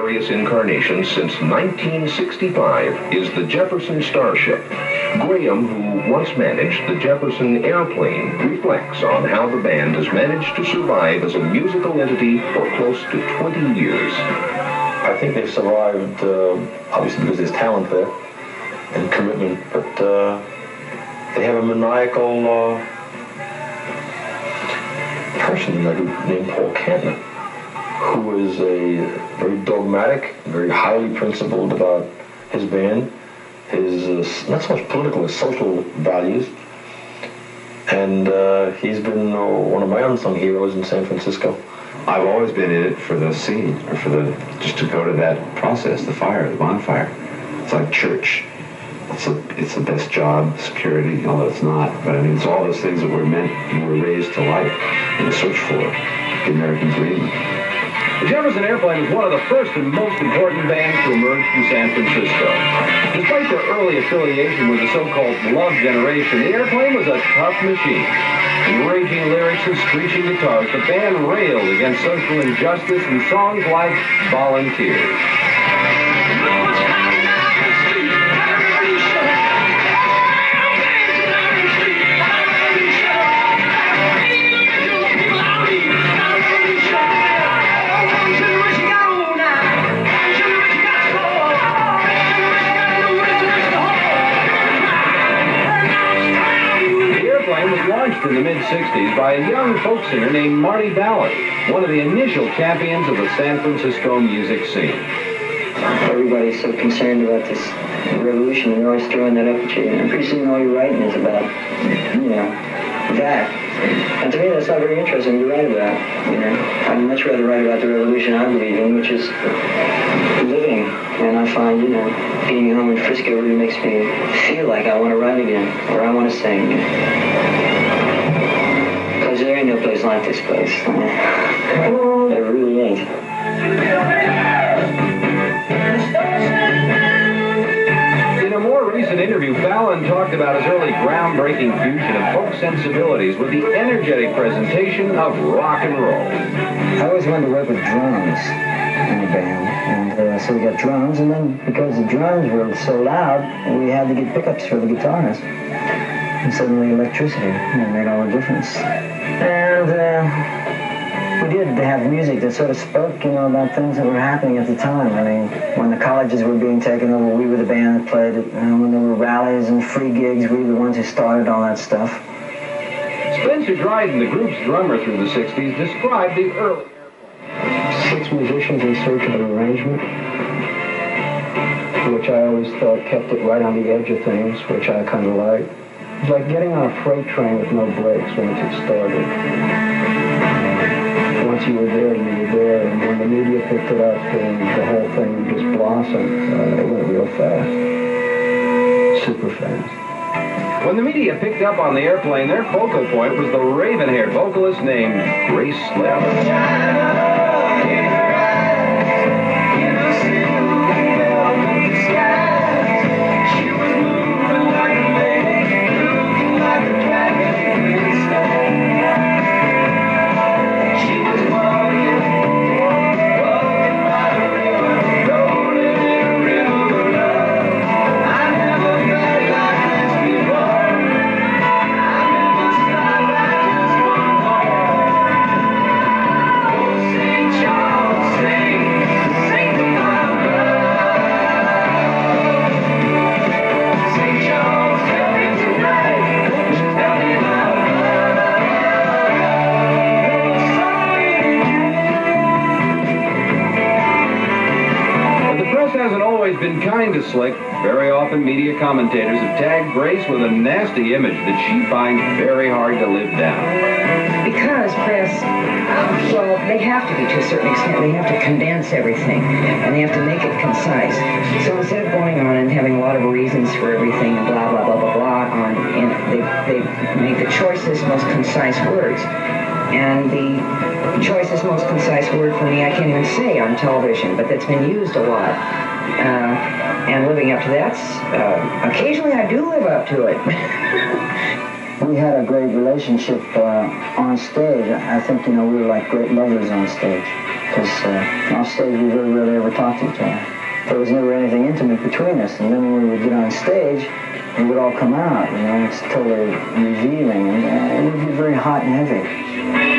various incarnations since 1965 is the Jefferson Starship. Graham, who once managed the Jefferson airplane, reflects on how the band has managed to survive as a musical entity for close to 20 years. I think they've survived, obviously because there's talent there and commitment, but they have a maniacal person named Paul Kantner, who is a very dogmatic, very highly principled about his band, his not so much political as social values, and he's been one of my unsung heroes in San Francisco. I've always been in it for the scene, or for just to go to that process, the fire, the bonfire. It's like church. It's the best job, security, although it's not. But I mean, it's all those things that we're raised to like and to search for, the American dream. The Jefferson Airplane was one of the first and most important bands to emerge from San Francisco. Despite their early affiliation with the so-called Love Generation, the Airplane was a tough machine. In raging lyrics and screeching guitars, the band railed against social injustice in songs like Volunteers. In the mid-60s by a young folk singer named Marty Ballard, one of the initial champions of the San Francisco music scene. Everybody's so concerned about this revolution, and they're always throwing that up at you, and pretty soon all you're writing is about, that. And to me, that's not very interesting to write about, I'd much rather write about the revolution I believe in, which is living. And I find, being at home in Frisco really makes me feel like I want to write again, or I want to sing again. Because there ain't no place like this place. There really ain't. In a more recent interview, Fallon talked about his early groundbreaking fusion of folk sensibilities with the energetic presentation of rock and roll. I always wanted to work with drums in the band, and so we got drums, and then because the drums were so loud, we had to get pickups for the guitarist. And suddenly electricity made all the difference. And we did have music that sort of spoke, about things that were happening at the time. I mean, when the colleges were being taken over, we were the band that played it. And when there were rallies and free gigs, we were the ones who started all that stuff. Spencer Dryden, the group's drummer through the 60s, described the early Airplane. 6 musicians in search of an arrangement, which I always thought kept it right on the edge of things, which I kind of liked. It was like getting on a freight train with no brakes once it started. Once you were there, and when the media picked it up, and the whole thing just blossomed. It went real fast. Super fast. When the media picked up on the Airplane, their focal point was the raven-haired vocalist named Grace Slick. Been kind to Slick. Very often media commentators have tagged Grace with a nasty image that she finds very hard to live down. Because press, well, they have to be to a certain extent. They have to condense everything, and they have to make it concise. So instead of going on and having a lot of reasons for everything and blah, blah, blah, blah, blah, they make the choicest, most concise words. And the choicest, most concise word for me I can't even say on television, but that's been used a lot. And living up to that, occasionally I do live up to it. we had a great relationship on stage. I think, you know, we were like great lovers on stage. Because off stage we very rarely ever talked to each other. There was never anything intimate between us. And then when we would get on stage, it would all come out, you know, it's totally revealing. And it would be very hot and heavy.